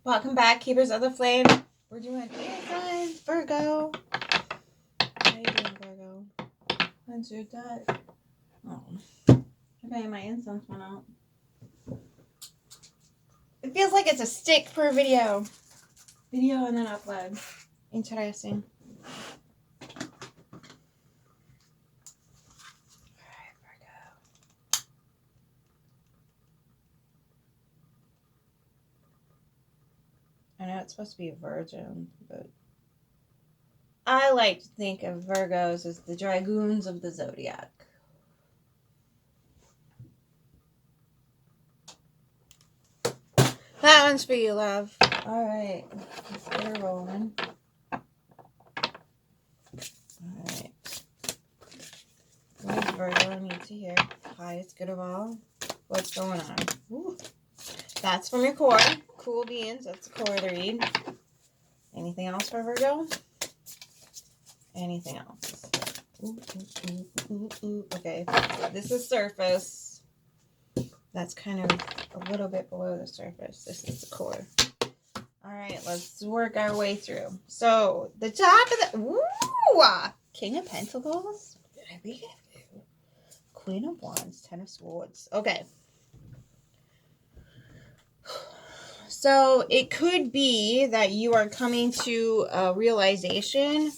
Welcome back, Keepers of the Flame. We're doing signs, Virgo. How you doing, Virgo? When's your dad? Oh. Okay, my incense went out. It feels like it's a stick per video. Video and then upload. Interesting. Alright, Virgo. I know it's supposed to be a virgin, but I like to think of Virgos as the dragoons of the zodiac. That one's for you, love. Alright, let's get her rolling. Alright. What does Virgo need to hear? Highest good of all. What's going on? Ooh. That's from your core. Cool beans. That's the core of the read. Anything else for Virgo? Anything else? Ooh. Okay. This is surface. That's kind of a little bit below the surface. This is the core. All right, let's work our way through. So the top of the King of Pentacles. What did I read it? Queen of Wands, Ten of Swords. Okay. So it could be that you are coming to a realization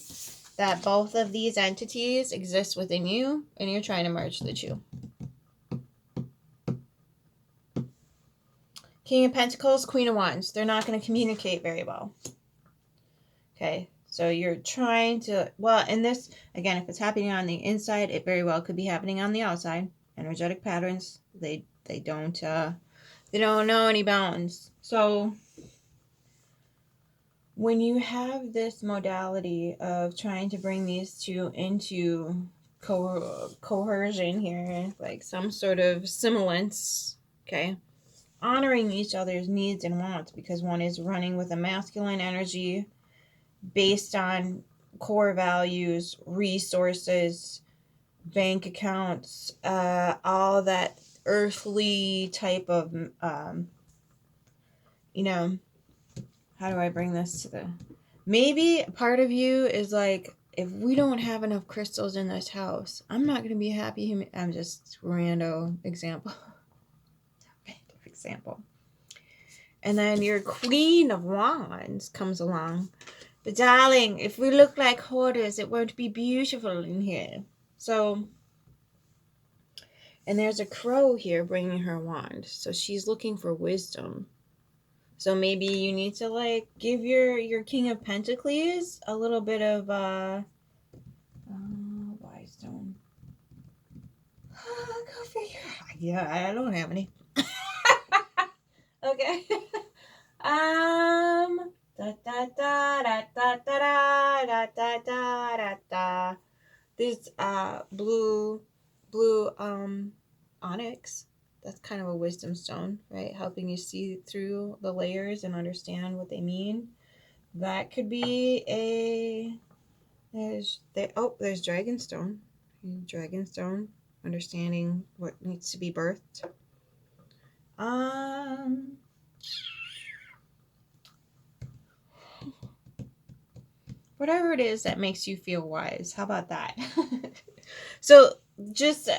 that both of these entities exist within you, and you're trying to merge the two. King of Pentacles, Queen of Wands. They're not going to communicate very well. Okay, so you're trying to, well, and this, again, if it's happening on the inside, it very well could be happening on the outside. Energetic patterns, they don't know any bounds. So when you have this modality of trying to bring these two into coercion here, like some sort of semblance, okay, honoring each other's needs and wants, because one is running with a masculine energy based on core values, resources, bank accounts, all that earthly type of, how do I bring this to the... Maybe part of you is like, if we don't have enough crystals in this house, I'm not going to be happy. I'm just rando example. And then your Queen of Wands comes along. But darling, if we look like hoarders, it won't be beautiful in here. So, and there's a crow here bringing her wand. So she's looking for wisdom. So maybe you need to like give your King of Pentacles a little bit of wise stone. Go figure. Yeah, I don't have any. Okay. This blue onyx. That's kind of a wisdom stone, right? Helping you see through the layers and understand what they mean. That could be there's Dragonstone. Dragonstone, understanding what needs to be birthed. Whatever it is that makes you feel wise. How about that? So just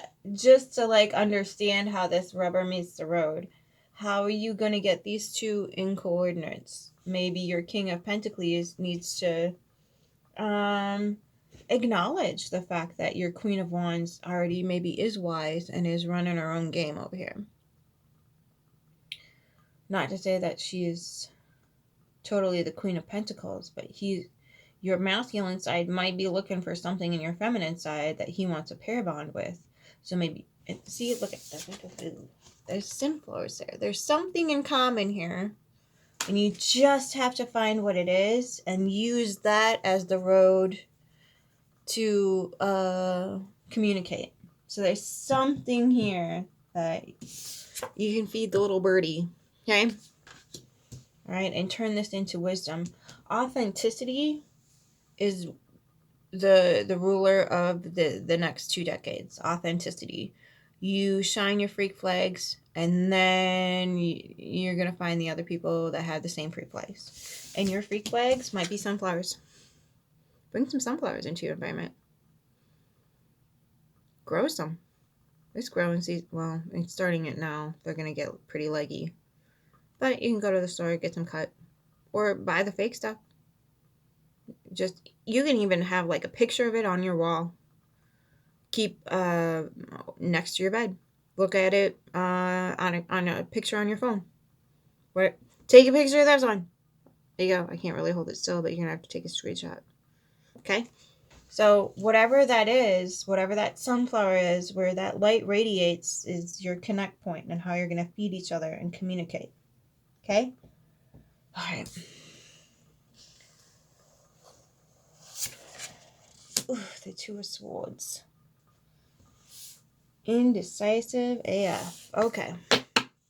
to like understand how this rubber meets the road, how are you going to get these two in coordinates? Maybe your King of Pentacles needs to acknowledge the fact that your Queen of Wands already maybe is wise and is running her own game over here. Not to say that she is totally the Queen of Pentacles, but your masculine side might be looking for something in your feminine side that he wants a pair bond with. So maybe, see, look at that. There's synflows there. There's something in common here. And you just have to find what it is and use that as the road to communicate. So there's something here that you can feed the little birdie. Okay? All right, and turn this into wisdom. Authenticity is the ruler of the next 2 decades. Authenticity. You shine your freak flags And then you're going to find the other people that have the same freak flags. And your freak flags might be sunflowers. Bring some sunflowers into your environment. Grow some. It's growing season. Well, it's starting it now. They're going to get pretty leggy. But you can go to the store, get them cut. Or buy the fake stuff. Just, you can even have like a picture of it on your wall. Keep next to your bed. Look at it on a picture on your phone. Take a picture of that one. There you go. I can't really hold it still, but you're going to have to take a screenshot. Okay? So whatever that is, whatever that sunflower is, where that light radiates is your connect point and how you're going to feed each other and communicate. Okay? All right. Ooh, the Two of Swords. Indecisive AF. Okay.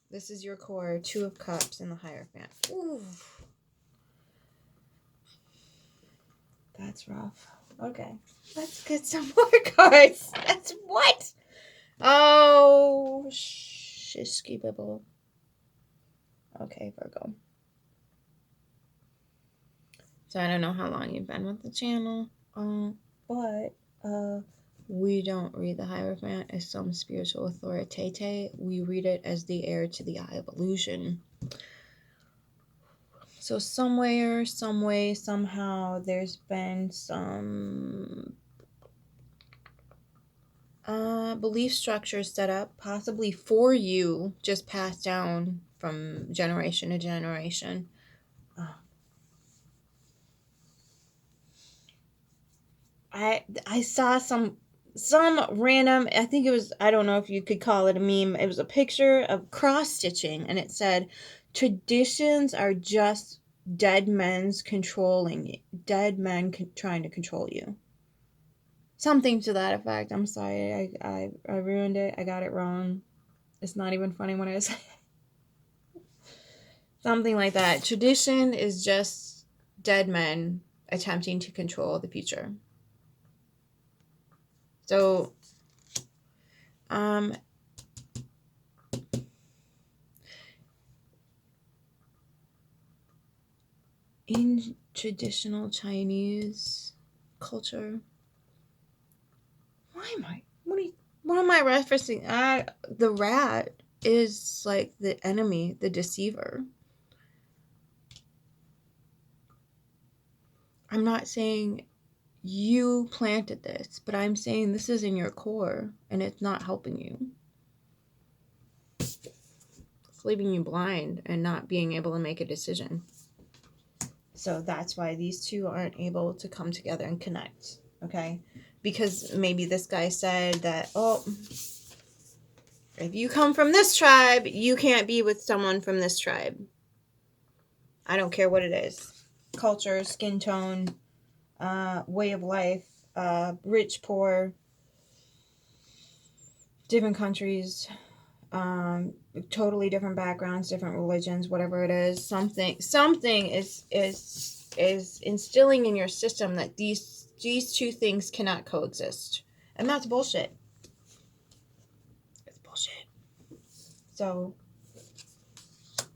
This is your core. Two of Cups in the Hierophant. Ooh. That's rough. Okay. Let's get some more cards. That's what? Oh, shisky bibble. Okay, Virgo. So I don't know how long you've been with the channel, but we don't read the Hierophant as some spiritual authority. We read it as the heir to the Eye of Illusion. So somewhere, some way, somehow, there's been some belief structures set up, possibly for you, just passed down from generation to generation. I saw some random, I think it was, I don't know if you could call it a meme. It was a picture of cross stitching, and it said, traditions are just dead men trying to control you. Something to that effect. I'm sorry, I ruined it. I got it wrong. It's not even funny when I say it. Something like that. Tradition is just dead men attempting to control the future. So, in traditional Chinese culture, what am I referencing? The rat is like the enemy, the deceiver. I'm not saying you planted this, but I'm saying this is in your core and it's not helping you. It's leaving you blind and not being able to make a decision. So that's why these two aren't able to come together and connect, okay? Because maybe this guy said that, oh, if you come from this tribe, you can't be with someone from this tribe. I don't care what it is. Culture, skin tone, way of life, rich, poor, different countries, totally different backgrounds, different religions, whatever it is. Something is instilling in your system that these two things cannot coexist. And that's bullshit. It's bullshit. So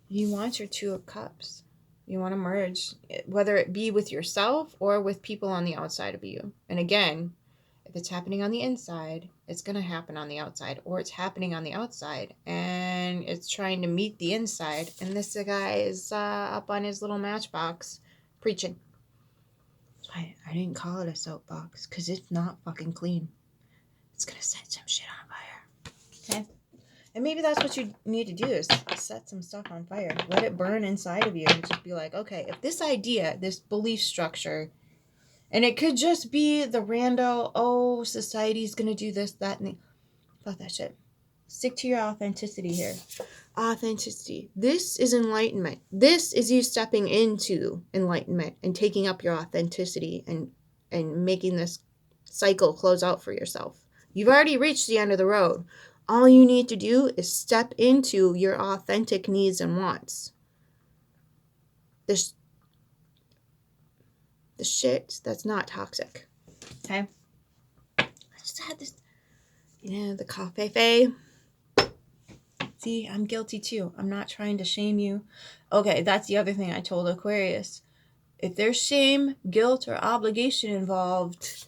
you want your Two of Cups. You want to merge, whether it be with yourself or with people on the outside of you. And again, if it's happening on the inside, it's going to happen on the outside. Or it's happening on the outside and it's trying to meet the inside. And this guy is up on his little matchbox preaching. I didn't call it a soapbox because it's not fucking clean. It's going to set some shit on fire. Okay? And maybe that's what you need to do is set some stuff on fire. Let it burn inside of you and just be like, okay, if this idea, this belief structure, and it could just be the rando, oh, society's going to do this, that, and fuck that shit. Stick to your authenticity here. Authenticity. This is enlightenment. This is you stepping into enlightenment and taking up your authenticity and making this cycle close out for yourself. You've already reached the end of the road. All you need to do is step into your authentic needs and wants. The shit that's not toxic. Okay? I just had this, the coffee. See, I'm guilty too. I'm not trying to shame you. Okay, that's the other thing I told Aquarius. If there's shame, guilt, or obligation involved,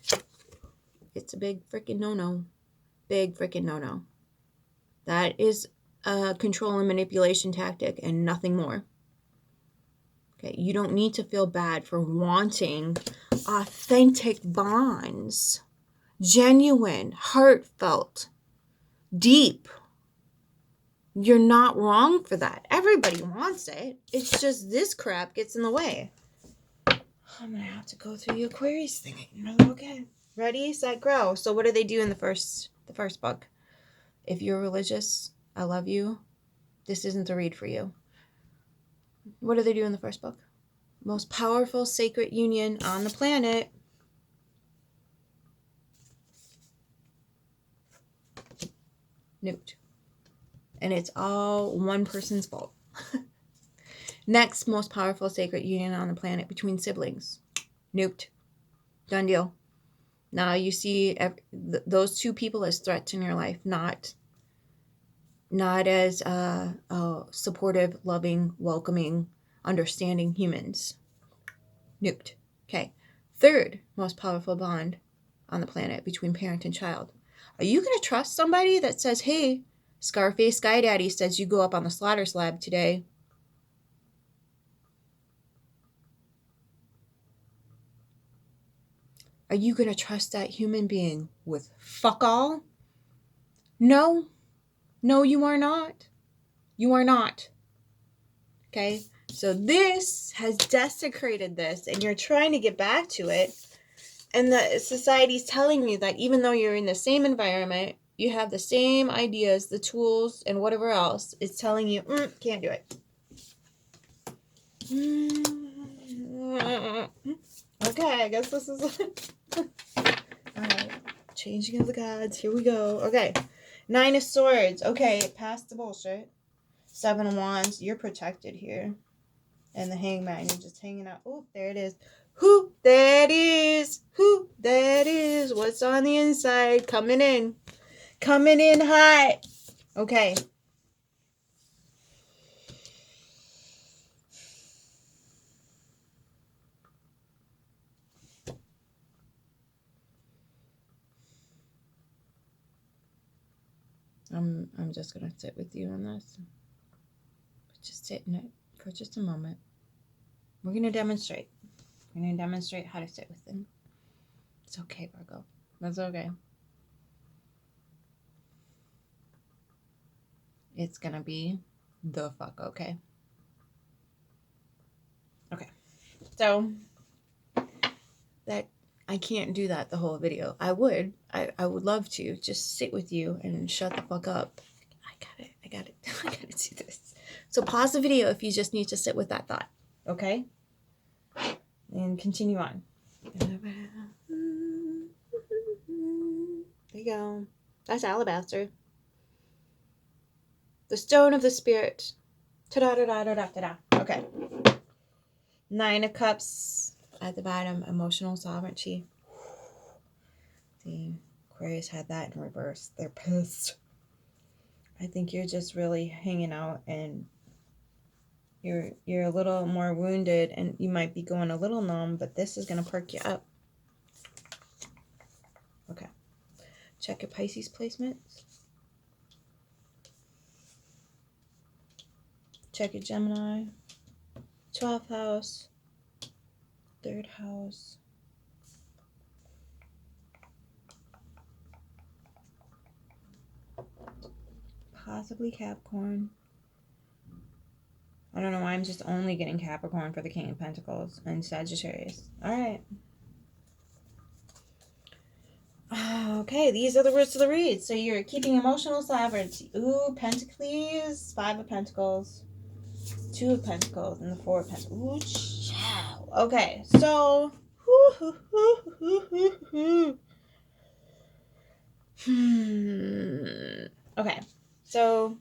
it's a big freaking no-no. Big freaking no-no. That is a control and manipulation tactic and nothing more. Okay, you don't need to feel bad for wanting authentic bonds. Genuine, heartfelt, deep. You're not wrong for that. Everybody wants it. It's just this crap gets in the way. I'm going to have to go through the Aquarius thing. Okay. Ready, set, grow. So what do they do in the first book? If you're religious, I love you. This isn't the read for you. What do they do in the first book? Most powerful sacred union on the planet. Nuked. And it's all one person's fault. Next most powerful sacred union on the planet between siblings. Nuked. Done deal. Now you see those two people as threats in your life, not as supportive, loving, welcoming, understanding humans. Nuked. Okay. Third most powerful bond on the planet between parent and child. Are you going to trust somebody that says, hey, Scarface Sky Daddy says you go up on the slaughter slab today? Are you going to trust that human being with fuck all? No. No, you are not. You are not. Okay? So this has desecrated this, and you're trying to get back to it. And the society's telling you that even though you're in the same environment, you have the same ideas, the tools, and whatever else, it's telling you, can't do it. Okay, I guess this is Alright, changing of the gods. Here we go. Okay, 9 of Swords. Okay, past the bullshit. 7 of Wands. You're protected here. And the Hangman. You're just hanging out. Oh, there it is. Who that is? Who that is? What's on the inside? Coming in. Coming in hot. Okay. I'm just gonna sit with you on this. Just sit in it for just a moment. We're gonna demonstrate. We're gonna demonstrate how to sit with them. It's okay, Virgo. That's okay. It's gonna be the fuck okay. Okay. So that I can't do that the whole video. I would love to just sit with you and shut the fuck up. I got it. I gotta do this. So pause the video if you just need to sit with that thought. Okay? And continue on. There you go. That's alabaster. The stone of the spirit. Ta-da-da-da-da-da-da. Okay. 9 of Cups at the bottom. Emotional sovereignty. See, Aquarius had that in reverse. They're pissed. I think you're just really hanging out and you're a little more wounded and you might be going a little numb, but this is going to perk you up. Okay. Check your Pisces placements. Check your Gemini. 12th house. 3rd house. Possibly Capricorn. I don't know why I'm just only getting Capricorn for the King of Pentacles and Sagittarius. Alright. Okay, these are the words of the read. So you're keeping emotional sovereignty. Ooh, Pentacles, 5 of Pentacles, 2 of Pentacles, and the 4 of Pentacles. Ooh, chow. Okay, so... Okay, so...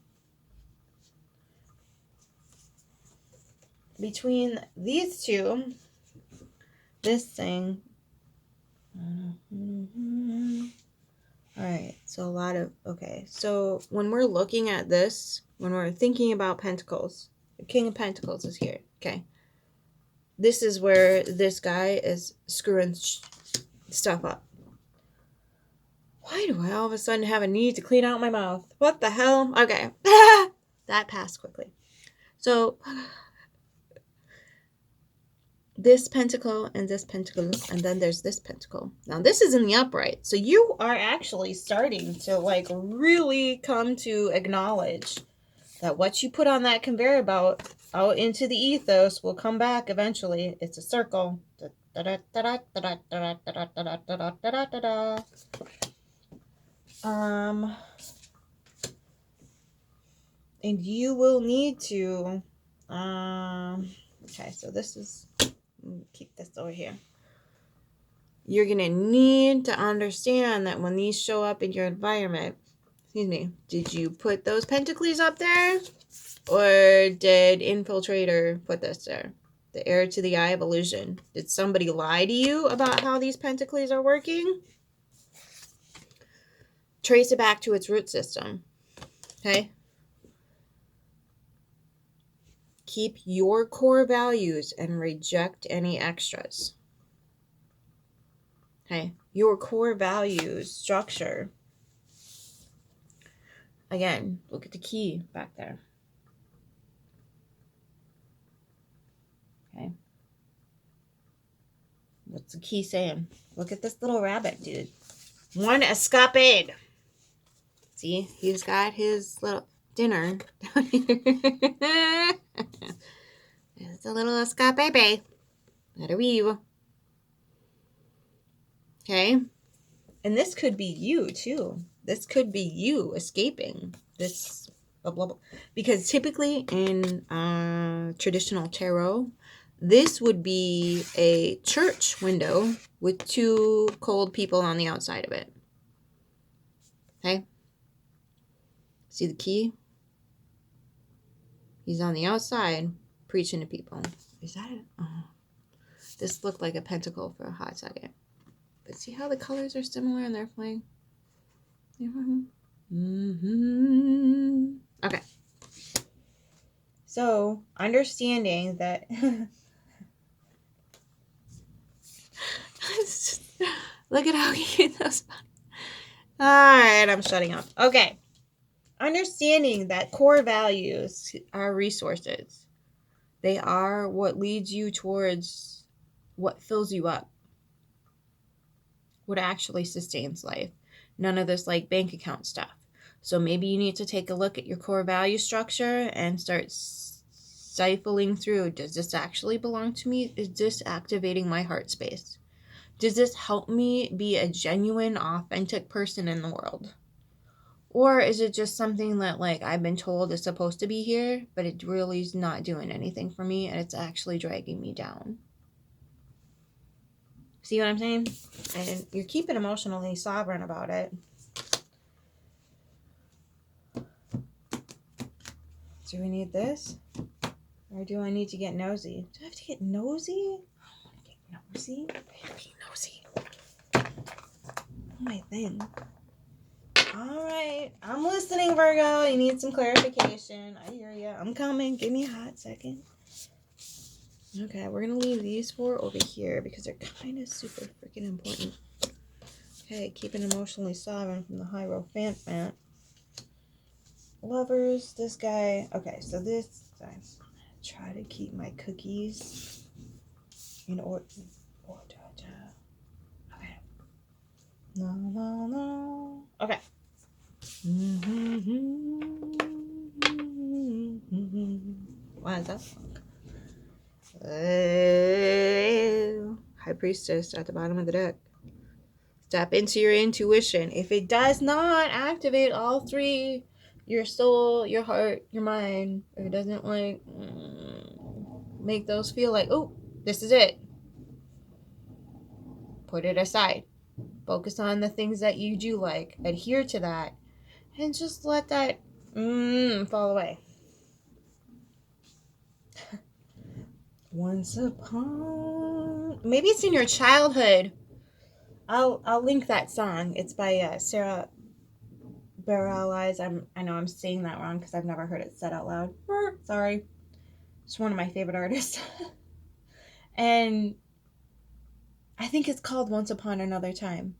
between these two, this thing, All right, so a lot of, okay. So when we're looking at this, when we're thinking about Pentacles, the King of Pentacles is here, okay? This is where this guy is screwing stuff up. Why do I all of a sudden have a need to clean out my mouth? What the hell? Okay. That passed quickly. So this pentacle and this pentacle, and then there's this pentacle. Now this is in the upright. So you are actually starting to like really come to acknowledge that what you put on that conveyor belt out into the ethos will come back eventually. It's a circle. And you will need to okay, so this is, keep this over here. You're gonna need to understand that when these show up in your environment, excuse me, did you put those pentacles up there, or did Infiltrator put this there? The heir to the eye of illusion. Did somebody lie to you about how these pentacles are working? Trace it back to its root system. Okay? Keep your core values and reject any extras. Okay? Your core values structure. Again, look at the key back there. Okay? What's the key saying? Look at this little rabbit, dude. One escapade. See, he's got his little dinner down here. It's a little escapade. Let her weave. Okay? And this could be you, too. This could be you escaping this blah, blah, blah. Because typically in traditional tarot, this would be a church window with two cold people on the outside of it. Okay? See the key? He's on the outside preaching to people. Is that it? Oh. This looked like a pentacle for a hot second. But see how the colors are similar and they're playing? Mm-hmm. Okay. So, understanding that... Look at how cute those... Alright, I'm shutting up. Okay. Understanding that core values are resources. They are what leads you towards what fills you up. What actually sustains life. None of this like bank account stuff. So maybe you need to take a look at your core value structure and start siphoning through. Does this actually belong to me? Is this activating my heart space? Does this help me be a genuine, authentic person in the world? Or is it just something that like I've been told is supposed to be here, but it really is not doing anything for me and it's actually dragging me down? See what I'm saying? And you're keeping emotionally sovereign about it. Do we need this? Or do I need to get nosy? Do I have to get nosy? I don't want to get nosy. I have to be nosy. My thing. Alright. I'm listening, Virgo. You need some clarification. I hear you. I'm coming. Give me a hot second. Okay, we're going to leave these four over here because they're kind of super freaking important. Okay, keeping emotionally sovereign from the Hierophant. Lovers, this guy. Okay, so this, I'm going to try to keep my cookies in order. Okay. No. Okay. Why is that song? High Priestess at the bottom of the deck. Step into your intuition. If it does not activate all three, your soul, your heart, your mind, if it doesn't like make those feel like, oh, this is it, put it aside. Focus on the things that you do like. Adhere to that. And just let that fall away. Once upon... Maybe it's in your childhood. I'll link that song. It's by Sara. better allies. I know I'm saying that wrong because I've never heard it said out loud. Sorry. It's one of my favorite artists. And I think it's called Once Upon Another Time.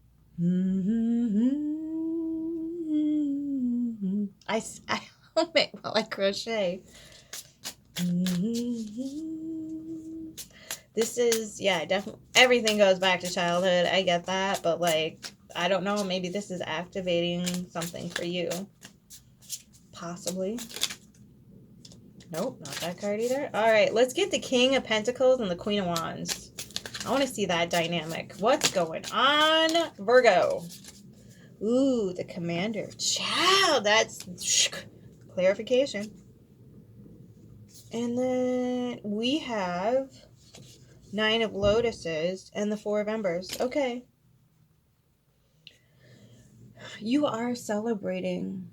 I hum it while I crochet. This is, yeah, definitely, everything goes back to childhood. I get that, but like, I don't know, maybe this is activating something for you. Possibly. Nope, not that card either. All right, let's get the King of Pentacles and the Queen of Wands. I want to see that dynamic. What's going on, Virgo? Ooh, the Commander. Child, that's clarification. And then we have 9 of Lotuses and the 4 of Embers. Okay. You are celebrating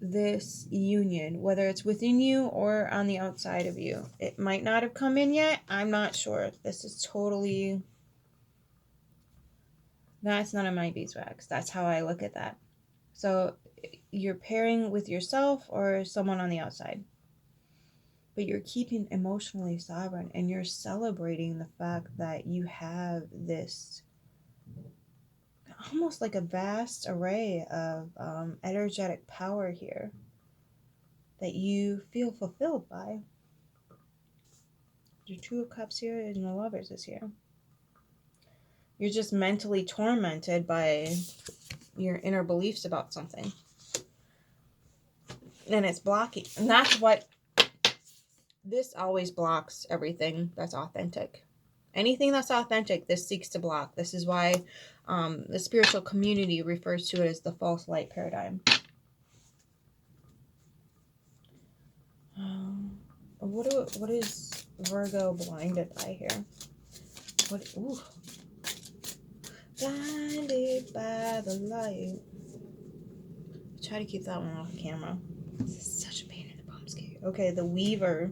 this union, whether it's within you or on the outside of you. It might not have come in yet. I'm not sure. This is totally... That's none of my beeswax. That's how I look at that. So you're pairing with yourself or someone on the outside. But you're keeping emotionally sovereign and you're celebrating the fact that you have this almost like a vast array of energetic power here that you feel fulfilled by. Your 2 of Cups here and the Lovers is here. You're just mentally tormented by your inner beliefs about something. And it's blocking. And that's what... This always blocks everything that's authentic. Anything that's authentic, this seeks to block. This is why the spiritual community refers to it as the false light paradigm. What is Virgo blinded by here? Ooh. Blinded by the light. Try to keep that one off camera. This is such a pain in the bum skate. Okay, the Weaver.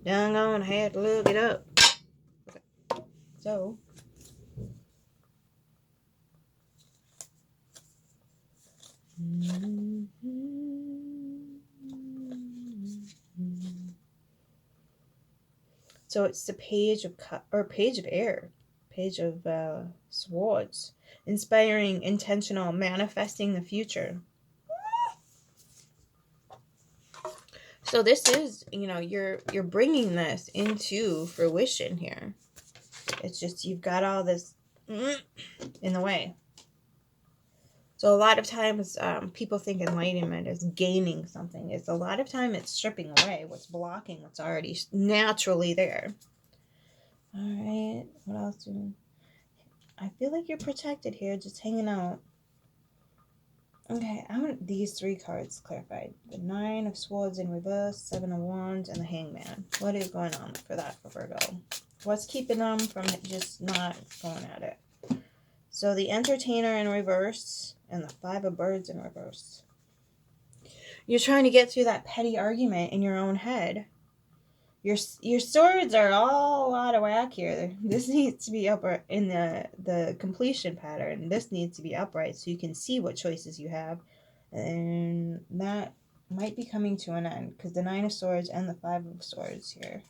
Dang on, I had to look it up. Okay. So. So it's the Page of Page of Air. Page of Swords. Inspiring, intentional, manifesting the future. So this is, you're bringing this into fruition here. It's just you've got all this in the way. So a lot of times people think enlightenment is gaining something. It's a lot of time it's stripping away what's blocking what's already naturally there. All right, what else? I feel like you're protected here, just hanging out. Okay, I want these 3 cards clarified. The 9 of Swords in reverse, 7 of Wands, and the Hangman. What is going on for that for Virgo? What's keeping them from just not going at it? So the Entertainer in reverse, and the 5 of Birds in reverse. You're trying to get through that petty argument in your own head. Your swords are all out of whack here. This needs to be upright in the completion pattern. This needs to be upright so you can see what choices you have. And that might be coming to an end because the 9 of Swords and the 5 of Swords here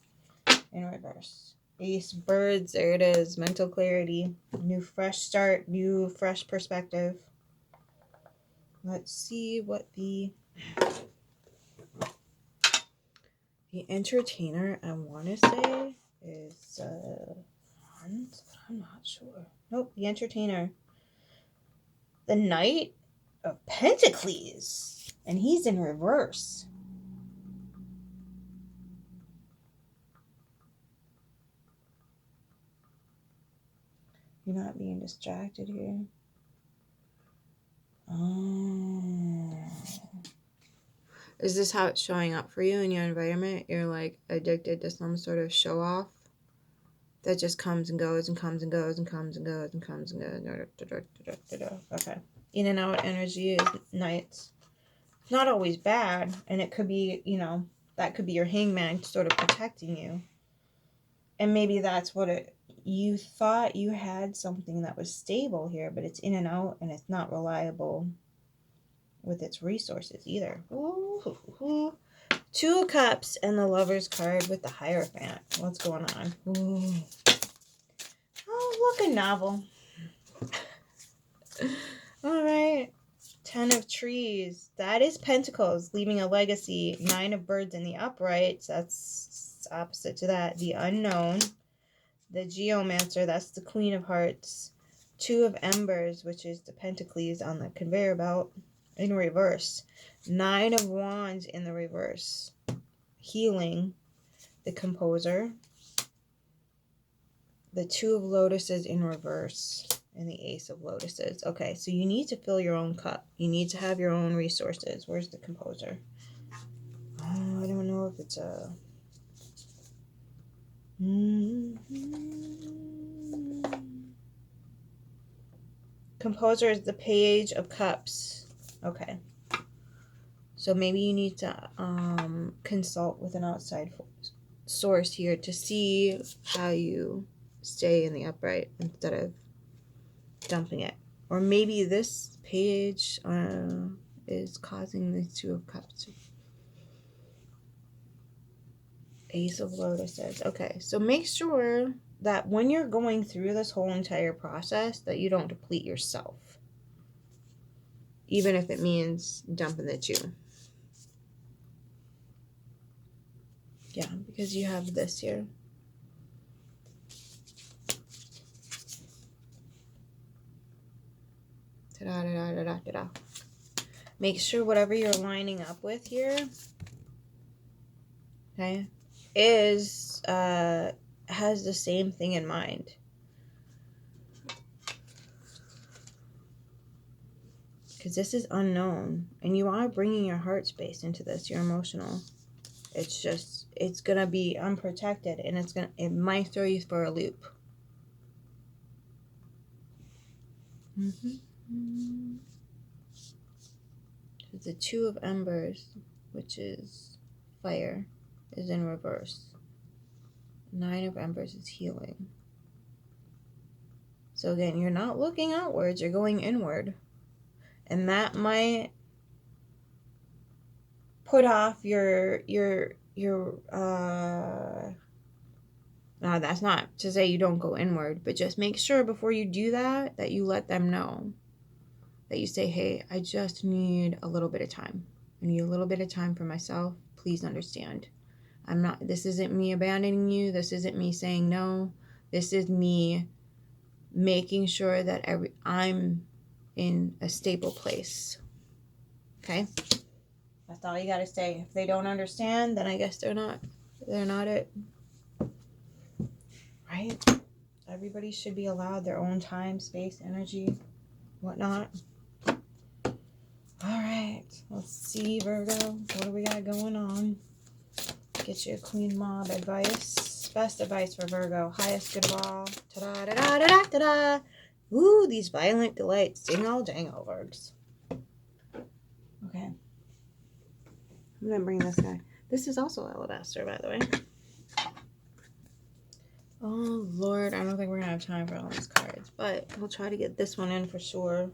in reverse. Ace, Birds, there it is. Mental clarity. New fresh start. New fresh perspective. Let's see what the Entertainer, I want to say, is Wands, but I'm not sure. Nope, the Entertainer. The Knight of Pentacles, and he's in reverse. You're not being distracted here. Oh. Is this how it's showing up for you in your environment? You're like addicted to some sort of show off that just comes and goes and comes and goes and comes and goes and comes and goes. Okay. In and out energy is nights. It's not always bad, and it could be, that could be your Hangman sort of protecting you. And maybe that's what you thought you had something that was stable here, but it's in and out and it's not reliable. with its resources either. Ooh. 2 of Cups and the Lover's card with the Hierophant. What's going on? Ooh. Oh, look, a novel. All right. 10 of Trees. That is Pentacles, leaving a legacy. 9 of Birds in the uprights. That's opposite to that. The Unknown. The Geomancer. That's the Queen of Hearts. 2 of Embers, which is the Pentacles on the conveyor belt in reverse. 9 of Wands in the reverse. Healing. The Composer. The 2 of Lotuses in reverse. And the Ace of Lotuses. Okay, so you need to fill your own cup. You need to have your own resources. Where's the Composer? Oh, I don't know if it's a... Composer is the Page of Cups. Okay. So maybe you need to consult with an outside source here to see how you stay in the upright instead of dumping it. Or maybe this page is causing the 2 of Cups. Ace of Lotuses. Okay, so make sure that when you're going through this whole entire process that you don't deplete yourself. Even if it means dumping the 2. Yeah, because you have this here. Ta-da-da-da-da-da-da. Make sure whatever you're lining up with here, okay, is has the same thing in mind. Because this is unknown, and you are bringing your heart space into this. You're emotional. It's just, it's gonna be unprotected, and it might throw you for a loop. The 2 of Embers, which is fire, is in reverse. 9 of Embers is healing. So again, you're not looking outwards, you're going inward. And that might put off no, that's not to say you don't go inward, but just make sure before you do that, that you let them know. That you say, hey, I just need a little bit of time. I need a little bit of time for myself. Please understand. This isn't me abandoning you. This isn't me saying no. This is me making sure that I'm in a stable place. Okay? That's all you gotta say. If they don't understand, then I guess they're not it. Right? Everybody should be allowed their own time, space, energy, whatnot. Alright, let's see, Virgo. What do we got going on? Get you a Queen Mob advice. Best advice for Virgo. Highest good of all. Ta-da-da-da-da-da-da. Ooh, these violent delights. Jingle-jangle, Virgs. Okay. I'm going to bring this guy. This is also alabaster, by the way. Oh, Lord. I don't think we're going to have time for all these cards. But we'll try to get this one in for sure.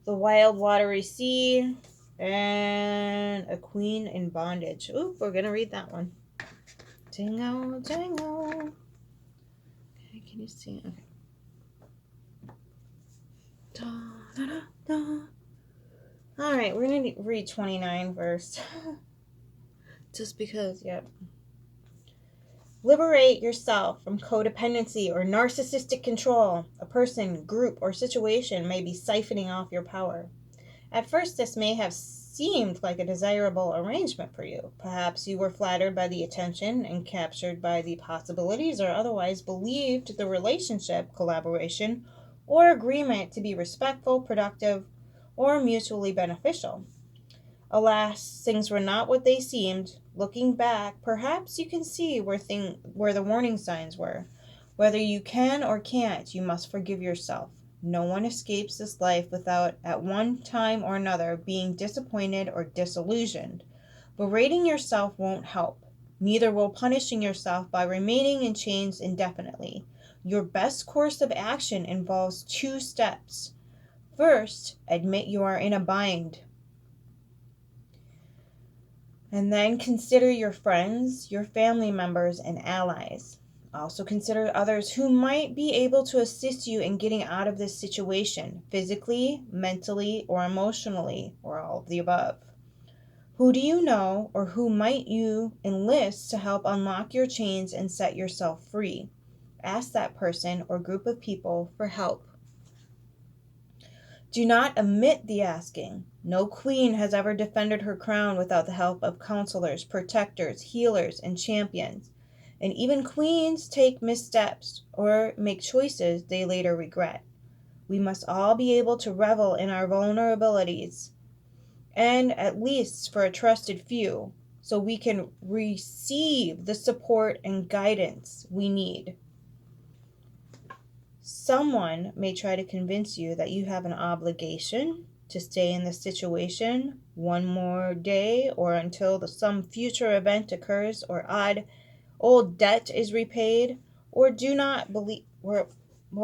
The Wild Watery Sea. And a Queen in Bondage. Ooh, we're going to read that one. Jingle, jingle. Okay, can you see? Okay. Da, da, da, da. All right, we're going to read 29 first. Just because, yep. Liberate yourself from codependency or narcissistic control. A person, group, or situation may be siphoning off your power. At first, this may have seemed like a desirable arrangement for you. Perhaps you were flattered by the attention and captured by the possibilities, or otherwise believed the relationship, collaboration, or agreement to be respectful, productive, or mutually beneficial. Alas, things were not what they seemed. Looking back, perhaps you can see where the warning signs were. Whether you can or can't, you must forgive yourself. No one escapes this life without, at one time or another, being disappointed or disillusioned. Berating yourself won't help. Neither will punishing yourself by remaining in chains indefinitely. Your best course of action involves 2 steps. First, admit you are in a bind. And then consider your friends, your family members, and allies. Also consider others who might be able to assist you in getting out of this situation, physically, mentally, or emotionally, or all of the above. Who do you know, or who might you enlist to help unlock your chains and set yourself free? Ask that person or group of people for help. Do not omit the asking. No queen has ever defended her crown without the help of counselors, protectors, healers, and champions. And even queens take missteps or make choices they later regret. We must all be able to revel in our vulnerabilities, and at least for a trusted few, so we can receive the support and guidance we need. Someone may try to convince you that you have an obligation to stay in the situation one more day or until some future event occurs or old debt is repaid, or do not believe, well,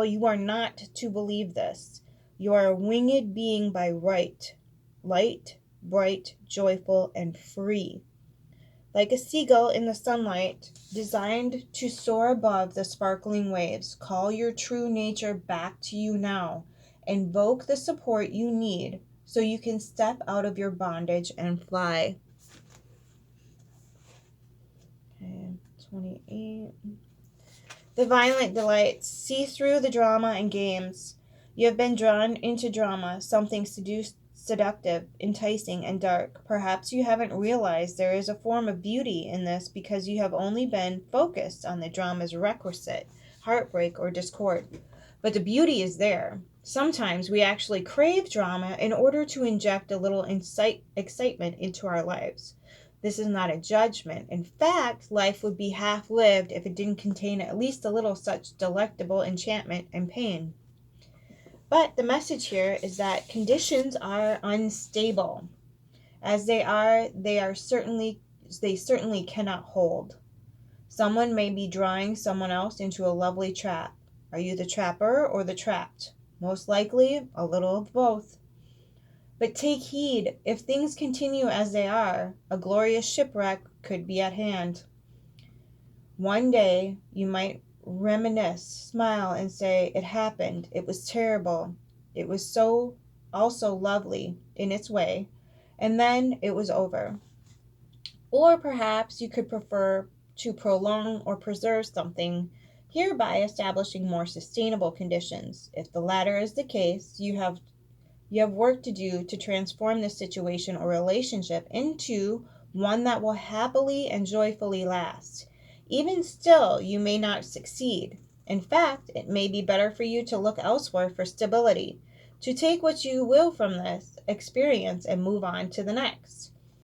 you are not to believe this. You are a winged being by right, light, bright, joyful, and free. Like a seagull in the sunlight, designed to soar above the sparkling waves. Call your true nature back to you now. Invoke the support you need so you can step out of your bondage and fly. Okay, 28. The violent delights. See through the drama and games. You have been drawn into drama, something seductive, enticing, and dark. Perhaps you haven't realized there is a form of beauty in this because you have only been focused on the drama's requisite, heartbreak, or discord. But the beauty is there. Sometimes we actually crave drama in order to inject a little excitement into our lives. This is not a judgment. In fact, life would be half lived if it didn't contain at least a little such delectable enchantment and pain. But the message here is that conditions are unstable. As they certainly cannot hold. Someone may be drawing someone else into a lovely trap. Are you the trapper or the trapped? Most likely, a little of both. But take heed, if things continue as they are, a glorious shipwreck could be at hand. One day, you might reminisce, smile, and say, it happened, it was terrible, it was so also lovely in its way, and then it was over. Or perhaps you could prefer to prolong or preserve something, hereby establishing more sustainable conditions. If the latter is the case, you have work to do to transform this situation or relationship into one that will happily and joyfully last. Even still, you may not succeed. In fact, it may be better for you to look elsewhere for stability, to take what you will from this experience and move on to the next.